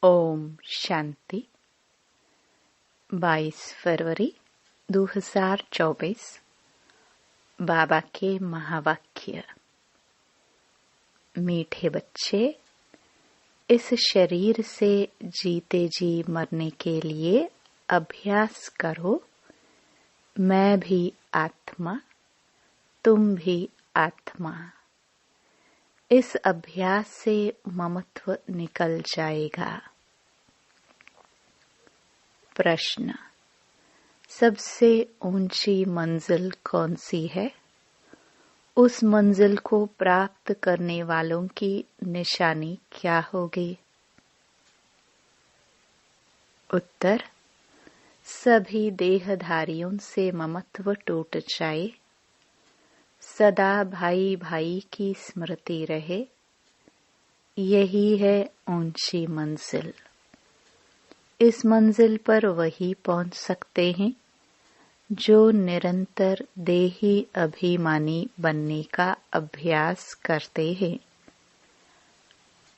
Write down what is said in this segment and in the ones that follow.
ओम शांति। 22 फरवरी 2024। बाबा के महावाक्य। मीठे बच्चे, इस शरीर से जीते जी मरने के लिए अभ्यास करो। मैं भी आत्मा, तुम भी आत्मा। इस अभ्यास से ममत्व निकल जाएगा। प्रश्न: सबसे ऊंची मंजिल कौन सी है? उस मंजिल को प्राप्त करने वालों की निशानी क्या होगी? उत्तर: सभी देहधारियों से ममत्व टूट जाए, सदा भाई भाई की स्मृति रहे, यही है ऊंची मंजिल। इस मंजिल पर वही पहुंच सकते हैं जो निरंतर देही अभिमानी बनने का अभ्यास करते हैं।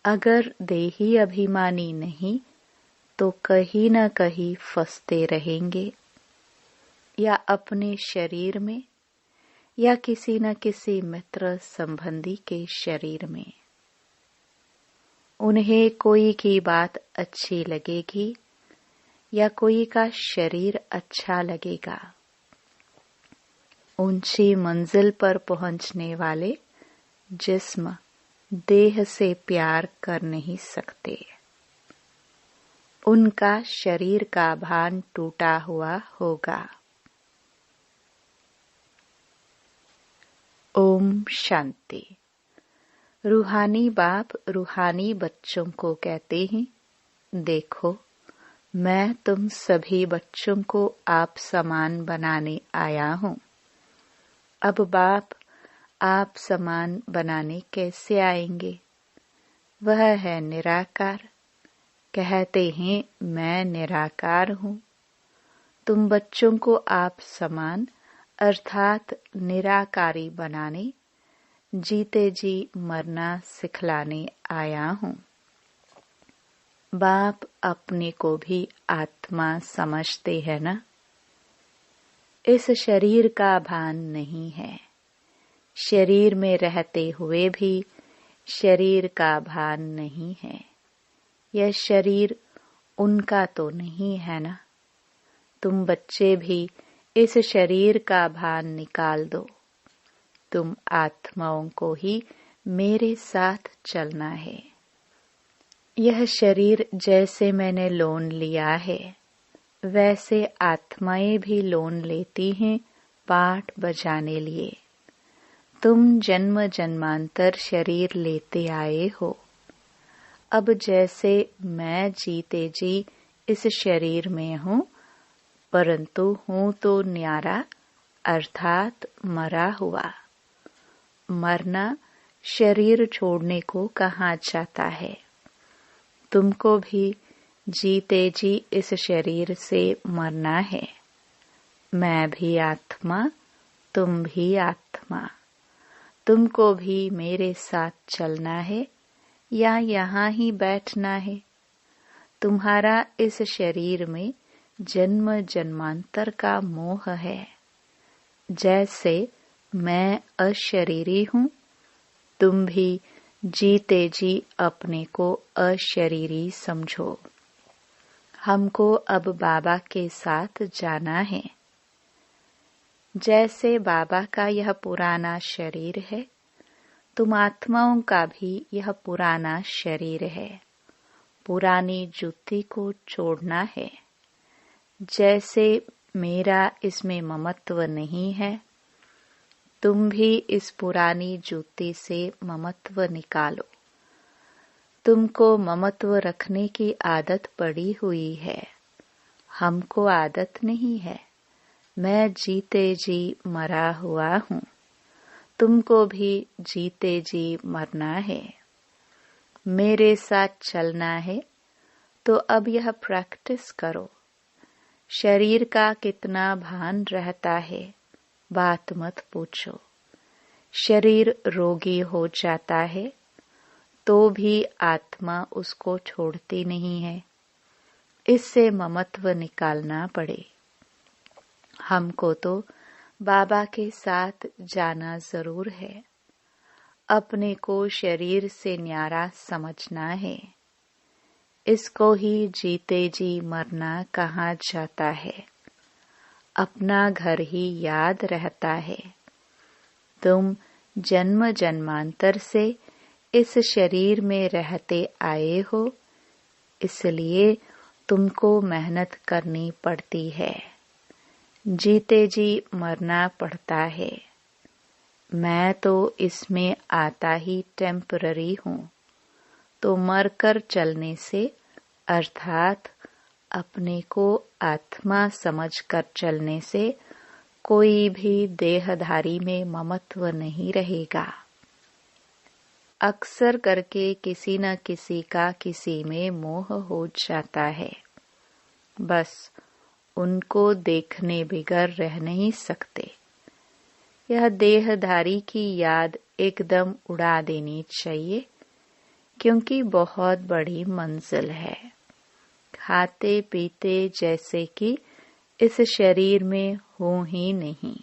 अगर देही अभिमानी नहीं तो कहीं न कहीं फंसते रहेंगे, या अपने शरीर में या किसी न किसी मित्र संबंधी के शरीर में। उन्हें कोई की बात अच्छी लगेगी या कोई का शरीर अच्छा लगेगा। ऊंची मंजिल पर पहुंचने वाले जिस्म देह से प्यार कर नहीं सकते। उनका शरीर का भान टूटा हुआ होगा। ओम शांति। रूहानी बाप रूहानी बच्चों को कहते हैं, देखो, मैं तुम सभी बच्चों को आप समान बनाने आया हूँ। अब बाप आप समान बनाने कैसे आएंगे? वह है निराकार। कहते हैं मैं निराकार हूँ। तुम बच्चों को आप समान अर्थात निराकारी बनाने, जीते जी मरना सिखलाने आया हूँ। बाप अपने को भी आत्मा समझते हैं ना? इस शरीर का भान नहीं है। शरीर में रहते हुए भी शरीर का भान नहीं है। यह शरीर उनका तो नहीं है ना? तुम बच्चे भी इस शरीर का भान निकाल दो। तुम आत्माओं को ही मेरे साथ चलना है। यह शरीर जैसे मैंने लोन लिया है, वैसे आत्माएं भी लोन लेती हैं पाठ बजाने लिए। तुम जन्म जन्मांतर शरीर लेते आए हो। अब जैसे मैं जीते जी इस शरीर में हूँ, परंतु हूँ तो न्यारा अर्थात मरा हुआ। मरना शरीर छोड़ने को कहा जाता है। तुमको भी जीते जी इस शरीर से मरना है। मैं भी आत्मा, तुम भी आत्मा। तुमको भी मेरे साथ चलना है या यहाँ ही बैठना है? तुम्हारा इस शरीर में जन्म जन्मांतर का मोह है। जैसे मैं अशरीरी हूँ, तुम भी जीते जी अपने को अशरीरी समझो। हमको अब बाबा के साथ जाना है। जैसे बाबा का यह पुराना शरीर है, तुम आत्माओं का भी यह पुराना शरीर है। पुरानी जूती को छोड़ना है। जैसे मेरा इसमें ममत्व नहीं है, तुम भी इस पुरानी जूती से ममत्व निकालो। तुमको ममत्व रखने की आदत पड़ी हुई है। हमको आदत नहीं है। मैं जीते जी मरा हुआ हूँ। तुमको भी जीते जी मरना है। मेरे साथ चलना है, तो अब यह प्रैक्टिस करो। शरीर का कितना भान रहता है, बात मत पूछो। शरीर रोगी हो जाता है तो भी आत्मा उसको छोड़ती नहीं है। इससे ममत्व निकालना पड़े। हमको तो बाबा के साथ जाना जरूर है। अपने को शरीर से न्यारा समझना है। इसको ही जीते जी मरना कहा जाता है। अपना घर ही याद रहता है। तुम जन्म जन्मांतर से इस शरीर में रहते आए हो, इसलिए तुमको मेहनत करनी पड़ती है। जीते जी मरना पड़ता है। मैं तो इसमें आता ही टेम्पररी हूँ, तो मरकर चलने से अर्थात अपने को आत्मा समझकर चलने से कोई भी देहधारी में ममत्व नहीं रहेगा। अक्सर करके किसी न किसी का किसी में मोह हो जाता है। बस उनको देखने बिगर रह नहीं सकते। यह देहधारी की याद एकदम उड़ा देनी चाहिए, क्योंकि बहुत बड़ी मंजिल है। खाते पीते जैसे कि इस शरीर में हो ही नहीं।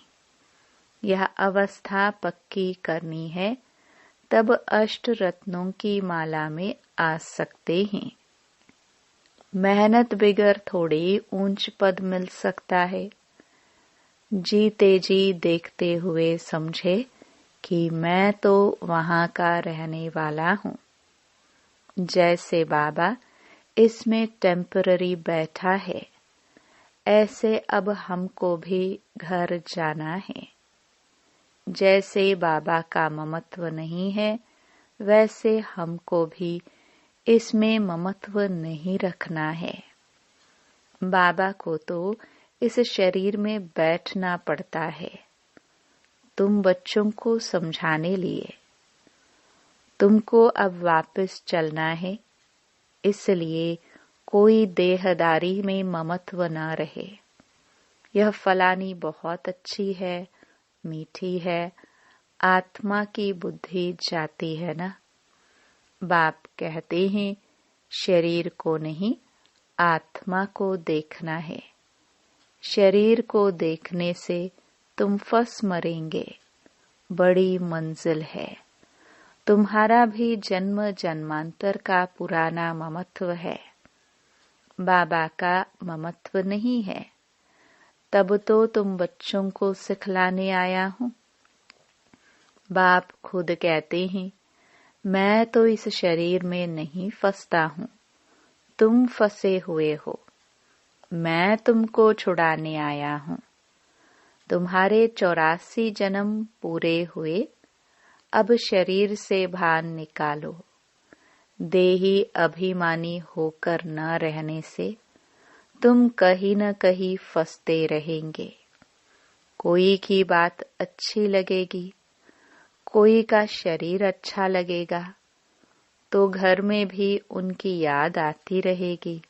यह अवस्था पक्की करनी है, तब अष्ट रत्नों की माला में आ सकते हैं। मेहनत बिगर थोड़ी ऊंच पद मिल सकता है। जीते जी देखते हुए समझे कि मैं तो वहां का रहने वाला हूँ। जैसे बाबा इसमें टेम्पररी बैठा है, ऐसे अब हमको भी घर जाना है। जैसे बाबा का ममत्व नहीं है, वैसे हमको भी इसमें ममत्व नहीं रखना है। बाबा को तो इस शरीर में बैठना पड़ता है, तुम बच्चों को समझाने लिए। तुमको अब वापस चलना है, इसलिए कोई देहदारी में ममत्व न रहे। यह फलानी बहुत अच्छी है, मीठी है, आत्मा की बुद्धि जाती है ना। बाप कहते हैं शरीर को नहीं, आत्मा को देखना है। शरीर को देखने से तुम फंस मरेंगे। बड़ी मंजिल है। तुम्हारा भी जन्म जन्मांतर का पुराना ममत्व है। बाबा का ममत्व नहीं है, तब तो तुम बच्चों को सिखलाने आया हूँ। बाप खुद कहते हैं मैं तो इस शरीर में नहीं फंसता हूँ, तुम फंसे हुए हो। मैं तुमको छुड़ाने आया हूँ। तुम्हारे 84 जन्म पूरे हुए, अब शरीर से भान निकालो। देही अभिमानी होकर न रहने से तुम कहीं न कहीं फंसते रहेंगे। कोई की बात अच्छी लगेगी, कोई का शरीर अच्छा लगेगा, तो घर में भी उनकी याद आती रहेगी।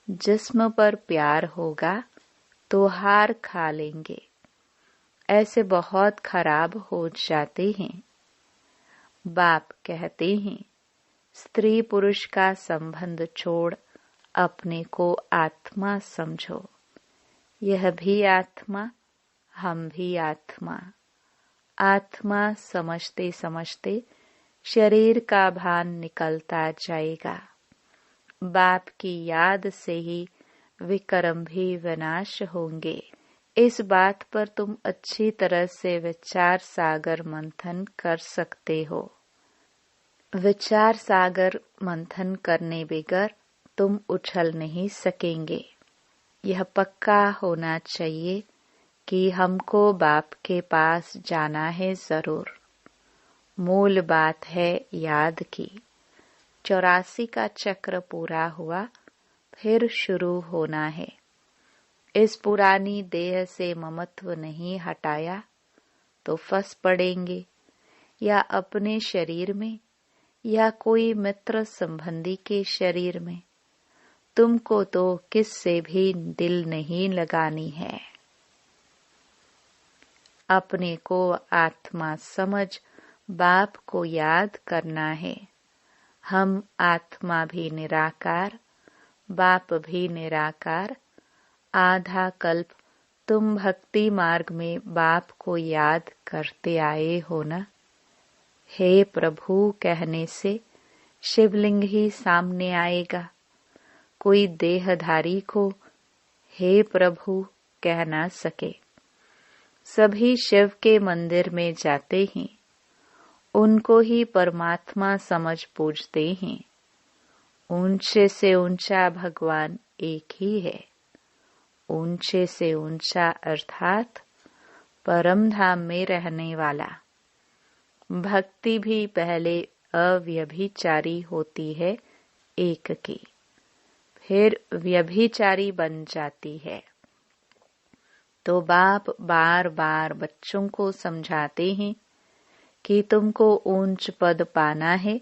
जिस्म पर प्यार होगा तो हार खा लेंगे। ऐसे बहुत खराब हो जाते हैं। बाप कहते हैं स्त्री पुरुष का संबंध छोड़ अपने को आत्मा समझो। यह भी आत्मा, हम भी आत्मा। आत्मा समझते समझते शरीर का भान निकलता जाएगा। बाप की याद से ही विकर्म भी विनाश होंगे। इस बात पर तुम अच्छी तरह से विचार सागर मंथन कर सकते हो। विचार सागर मंथन करने बगैर तुम उछल नहीं सकेंगे। यह पक्का होना चाहिए कि हमको बाप के पास जाना है जरूर। मूल बात है याद की। 84 का चक्र पूरा हुआ, फिर शुरू होना है। इस पुरानी देह से ममत्व नहीं हटाया तो फंस पड़ेंगे, या अपने शरीर में या कोई मित्र संबंधी के शरीर में। तुमको तो किससे भी दिल नहीं लगानी है। अपने को आत्मा समझ बाप को याद करना है। हम आत्मा भी निराकार, बाप भी निराकार। आधा कल्प तुम भक्ति मार्ग में बाप को याद करते आए हो ना। हे प्रभु कहने से शिवलिंग ही सामने आएगा। कोई देहधारी को हे प्रभु कह ना सके। सभी शिव के मंदिर में जाते हैं, उनको ही परमात्मा समझ पूजते हैं। ऊंचे से ऊंचा भगवान एक ही है। ऊंचे से ऊंचा अर्थात परम धाम में रहने वाला। भक्ति भी पहले अव्यभिचारी होती है एक की, फिर व्यभिचारी बन जाती है। तो बाप बार बार बच्चों को समझाते हैं कि तुमको ऊंच पद पाना है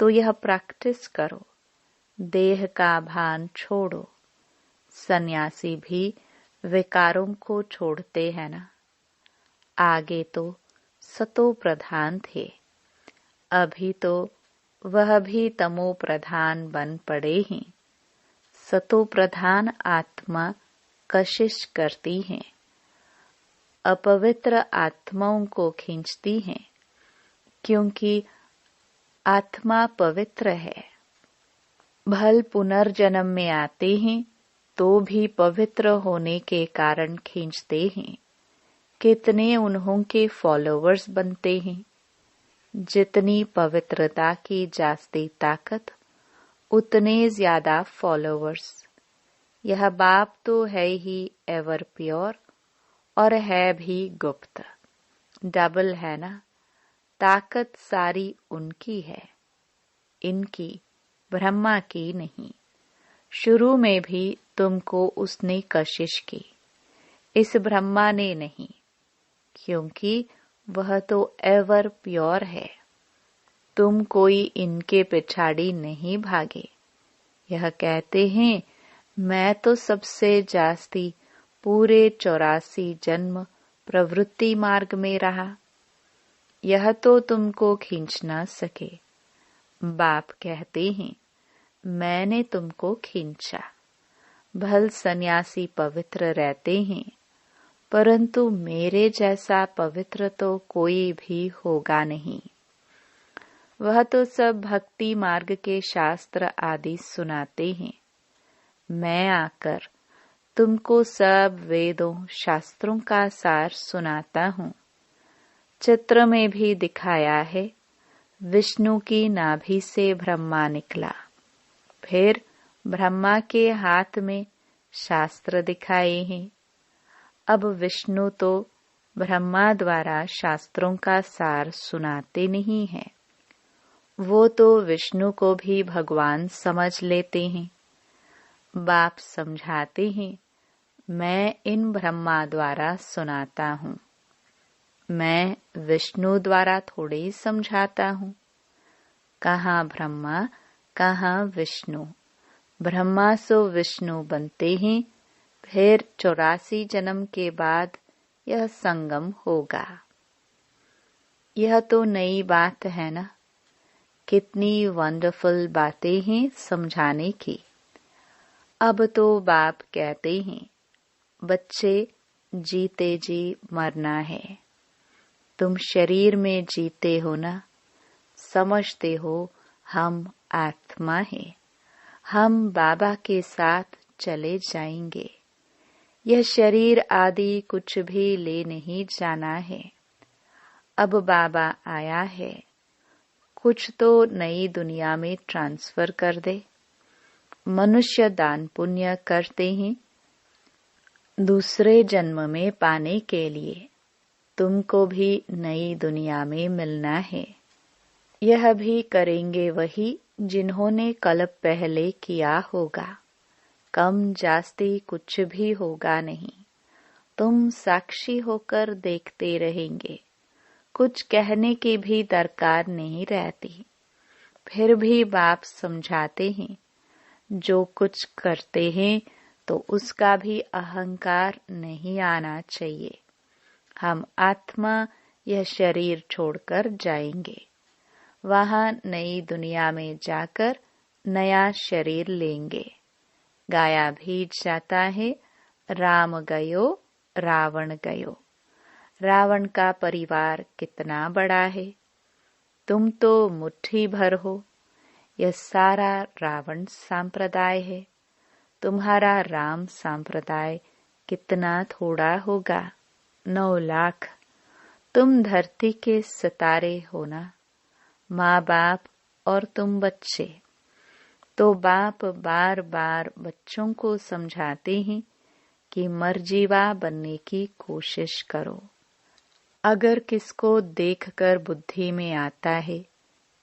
तो यह प्रैक्टिस करो, देह का भान छोड़ो। सन्यासी भी विकारों को छोड़ते हैं ना। आगे तो सतो प्रधान थे, अभी तो वह भी तमो प्रधान बन पड़े हैं। सतो प्रधान आत्मा कशिश करती हैं, अपवित्र आत्माओं को खींचती हैं, क्योंकि आत्मा पवित्र है। भल पुनर्जन्म में आते हैं तो भी पवित्र होने के कारण खींचते हैं। कितने उन्हों के फॉलोवर्स बनते हैं। जितनी पवित्रता की जास्ती ताकत, उतने ज्यादा फॉलोवर्स। यह बाप तो है ही एवर प्योर और है भी गुप्त। डबल है ना। ताकत सारी उनकी है, इनकी, ब्रह्मा की नहीं। शुरू में भी तुमको उसने कशिश की, इस ब्रह्मा ने नहीं, क्योंकि वह तो एवर प्योर है। तुम कोई इनके पिछाड़ी नहीं भागे। यह कहते हैं मैं तो सबसे जास्ती पूरे 84 जन्म प्रवृत्ति मार्ग में रहा। यह तो तुमको खींच ना सके। बाप कहते हैं मैंने तुमको खींचा। भल सन्यासी पवित्र रहते हैं, परंतु मेरे जैसा पवित्र तो कोई भी होगा नहीं। वह तो सब भक्ति मार्ग के शास्त्र आदि सुनाते हैं। मैं आकर तुमको सब वेदों शास्त्रों का सार सुनाता हूँ। चित्र में भी दिखाया है, विष्णु की नाभि से ब्रह्मा निकला, फिर ब्रह्मा के हाथ में शास्त्र दिखाए हैं। अब विष्णु तो ब्रह्मा द्वारा शास्त्रों का सार सुनाते नहीं हैं। वो तो विष्णु को भी भगवान समझ लेते हैं। बाप समझाते हैं मैं इन ब्रह्मा द्वारा सुनाता हूँ, मैं विष्णु द्वारा थोड़े समझाता हूँ। कहाँ ब्रह्मा कहाँ विष्णु। ब्रह्मा सो विष्णु बनते हैं, फिर 84 जन्म के बाद यह संगम होगा। यह तो नई बात है ना। कितनी वंडरफुल बातें हैं समझाने की। अब तो बाप कहते हैं बच्चे जीते जी मरना है। तुम शरीर में जीते हो ना, समझते हो हम आत्मा है, हम बाबा के साथ चले जाएंगे। यह शरीर आदि कुछ भी ले नहीं जाना है। अब बाबा आया है, कुछ तो नई दुनिया में ट्रांसफर कर दे। मनुष्य दान पुण्य करते हैं दूसरे जन्म में पाने के लिए। तुमको भी नई दुनिया में मिलना है। यह भी करेंगे वही जिन्होंने कल्प पहले किया होगा। कम जास्ती कुछ भी होगा नहीं। तुम साक्षी होकर देखते रहेंगे। कुछ कहने की भी दरकार नहीं रहती। फिर भी बाप समझाते हैं जो कुछ करते हैं तो उसका भी अहंकार नहीं आना चाहिए। हम आत्मा यह शरीर छोड़कर जाएंगे। वहां नई दुनिया में जाकर नया शरीर लेंगे। गाया भी जाता है, राम गयो रावण गयो। रावण का परिवार कितना बड़ा है, तुम तो मुट्ठी भर हो। यह सारा रावण संप्रदाय है, तुम्हारा राम संप्रदाय कितना थोड़ा होगा, 9 लाख। तुम धरती के सितारे हो ना, माँ बाप और तुम बच्चे। तो बाप बार बार बच्चों को समझाते हैं कि मर्जीवा बनने की कोशिश करो। अगर किसको देखकर बुद्धि में आता है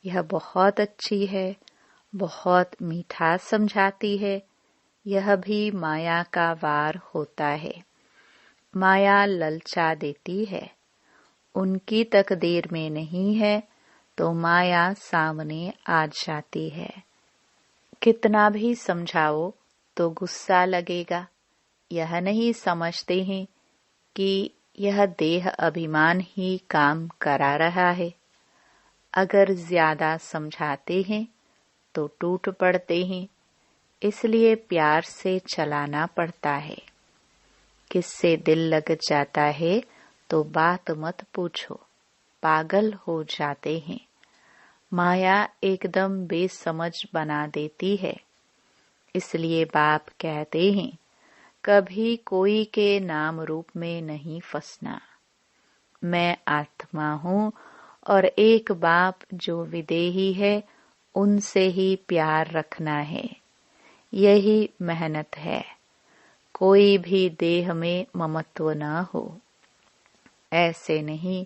यह बहुत अच्छी है, बहुत मीठा समझाती है, यह भी माया का वार होता है। माया ललचा देती है, उनकी तकदीर में नहीं है तो माया सामने आ जाती है। कितना भी समझाओ तो गुस्सा लगेगा। यह नहीं समझते हैं कि यह देह अभिमान ही काम करा रहा है। अगर ज्यादा समझाते हैं तो टूट पड़ते हैं, इसलिए प्यार से चलाना पड़ता है। किससे दिल लग जाता है तो बात मत पूछो, पागल हो जाते हैं। माया एकदम बेसमझ बना देती है। इसलिए बाप कहते हैं कभी कोई के नाम रूप में नहीं फंसना। मैं आत्मा हूँ और एक बाप जो विदेही है उनसे ही प्यार रखना है। यही मेहनत है। कोई भी देह में ममत्व न हो। ऐसे नहीं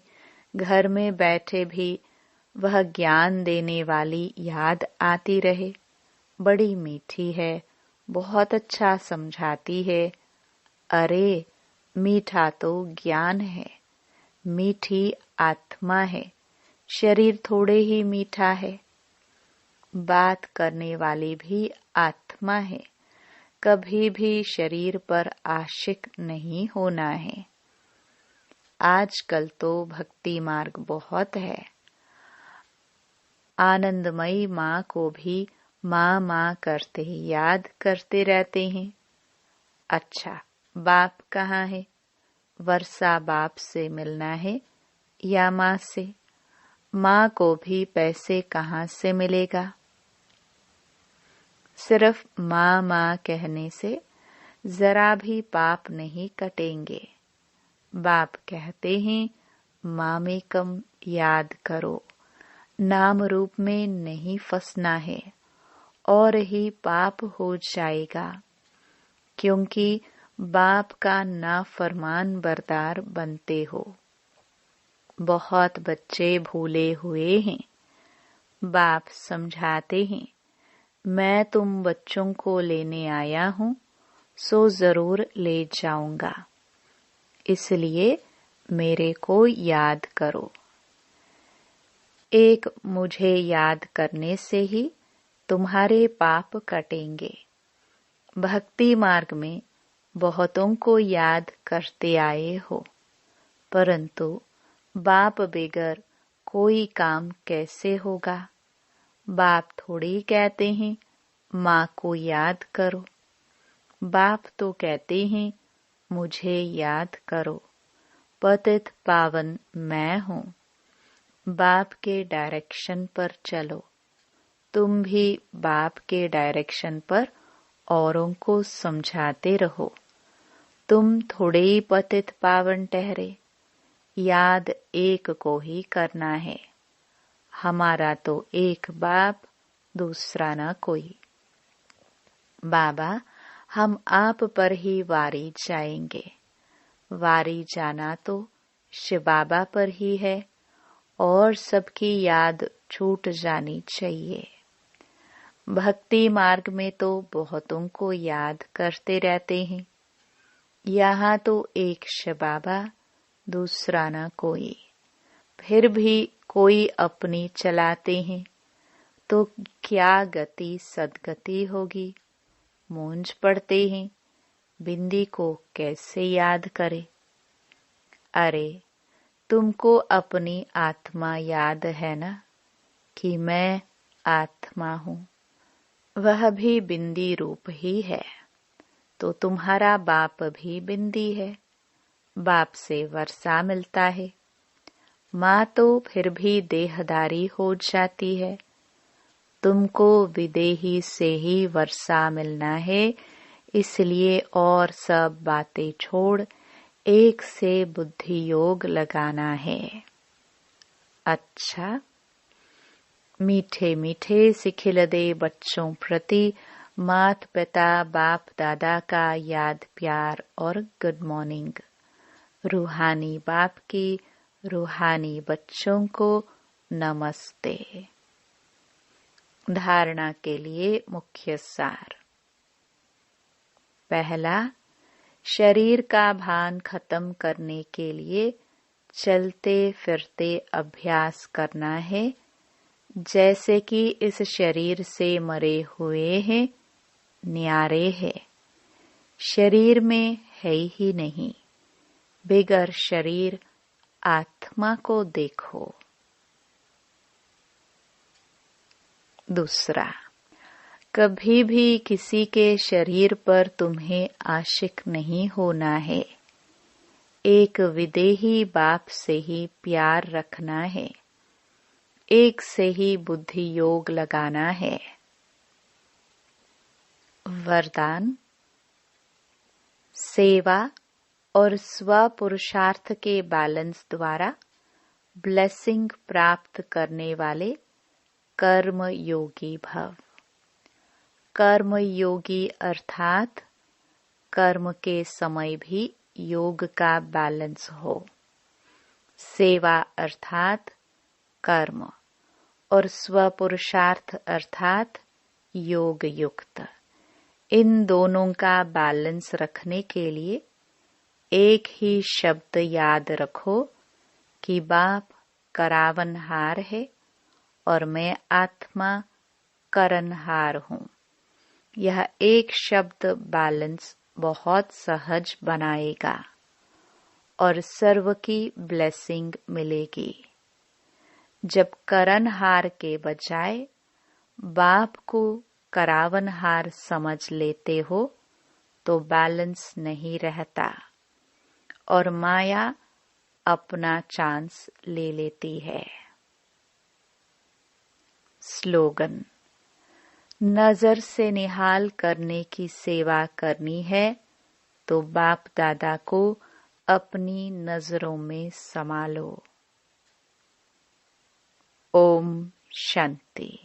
घर में बैठे भी वह ज्ञान देने वाली याद आती रहे, बड़ी मीठी है, बहुत अच्छा समझाती है। अरे मीठा तो ज्ञान है, मीठी आत्मा है, शरीर थोड़े ही मीठा है। बात करने वाली भी आत्मा है, कभी भी शरीर पर आशिक नहीं होना है। आजकल तो भक्ति मार्ग बहुत है। आनंदमयी माँ को भी माँ माँ करते याद करते रहते हैं। अच्छा, बाप कहाँ है? वर्षा बाप से मिलना है या माँ से? माँ को भी पैसे कहाँ से मिलेगा? सिर्फ माँ माँ कहने से जरा भी पाप नहीं कटेंगे। बाप कहते हैं मामेकम याद करो, नाम रूप में नहीं फंसना है और ही पाप हो जाएगा, क्योंकि बाप का नाफरमान बरदार बनते हो। बहुत बच्चे भूले हुए हैं। बाप समझाते हैं मैं तुम बच्चों को लेने आया हूँ, सो जरूर ले जाऊंगा, इसलिए मेरे को याद करो। एक मुझे याद करने से ही तुम्हारे पाप कटेंगे। भक्ति मार्ग में बहुतों को याद करते आए हो, परंतु बाप बगैर कोई काम कैसे होगा? बाप थोड़ी कहते हैं माँ को याद करो। बाप तो कहते हैं मुझे याद करो, पतित पावन मैं हूँ। बाप के डायरेक्शन पर चलो। तुम भी बाप के डायरेक्शन पर औरों को समझाते रहो। तुम थोड़े ही पतित पावन ठहरे, याद एक को ही करना है। हमारा तो एक बाप, दूसरा न कोई। बाबा, हम आप पर ही वारी जाएंगे। वारी जाना तो शिव बाबा पर ही है और सबकी याद छूट जानी चाहिए। भक्ति मार्ग में तो बहुतों को याद करते रहते हैं। यहाँ तो एक शिव बाबा, दूसरा न कोई। फिर भी कोई अपनी चलाते हैं तो क्या गति सदगति होगी? मूंझ पड़ते हैं, बिंदी को कैसे याद करे? अरे तुमको अपनी आत्मा याद है ना? कि मैं आत्मा हूँ, वह भी बिंदी रूप ही है, तो तुम्हारा बाप भी बिंदी है। बाप से वर्षा मिलता है, माँ तो फिर भी देहदारी हो जाती है। तुमको विदेही से ही वर्षा मिलना है, इसलिए और सब बातें छोड़ एक से बुद्धि योग लगाना है। अच्छा, मीठे मीठे सिखिलदे बच्चों प्रति माता पिता बाप दादा का याद प्यार और गुड मॉर्निंग। रूहानी बाप की रूहानी बच्चों को नमस्ते। धारणा के लिए मुख्य सार। पहला, शरीर का भान खत्म करने के लिए चलते फिरते अभ्यास करना है, जैसे कि इस शरीर से मरे हुए हैं, न्यारे है, शरीर में है ही नहीं। बिगर शरीर आत्मा को देखो। दूसरा, कभी भी किसी के शरीर पर तुम्हें आशिक नहीं होना है। एक विदेही बाप से ही प्यार रखना है, एक से ही बुद्धि योग लगाना है। वरदान, सेवा और स्व पुरुषार्थ के बैलेंस द्वारा ब्लेसिंग प्राप्त करने वाले कर्म योगी भव। कर्म योगी अर्थात कर्म के समय भी योग का बैलेंस हो। सेवा अर्थात कर्म और स्व पुरुषार्थ अर्थात योग युक्त। इन दोनों का बैलेंस रखने के लिए एक ही शब्द याद रखो कि बाप करावनहार है और मैं आत्मा करनहार हूँ। यह एक शब्द बैलेंस बहुत सहज बनाएगा और सर्व की ब्लेसिंग मिलेगी। जब करनहार के बजाय बाप को करावनहार समझ लेते हो तो बैलेंस नहीं रहता और माया अपना चांस ले लेती है। स्लोगन, नजर से निहाल करने की सेवा करनी है तो बाप दादा को अपनी नजरों में समा लो। ओम शांति।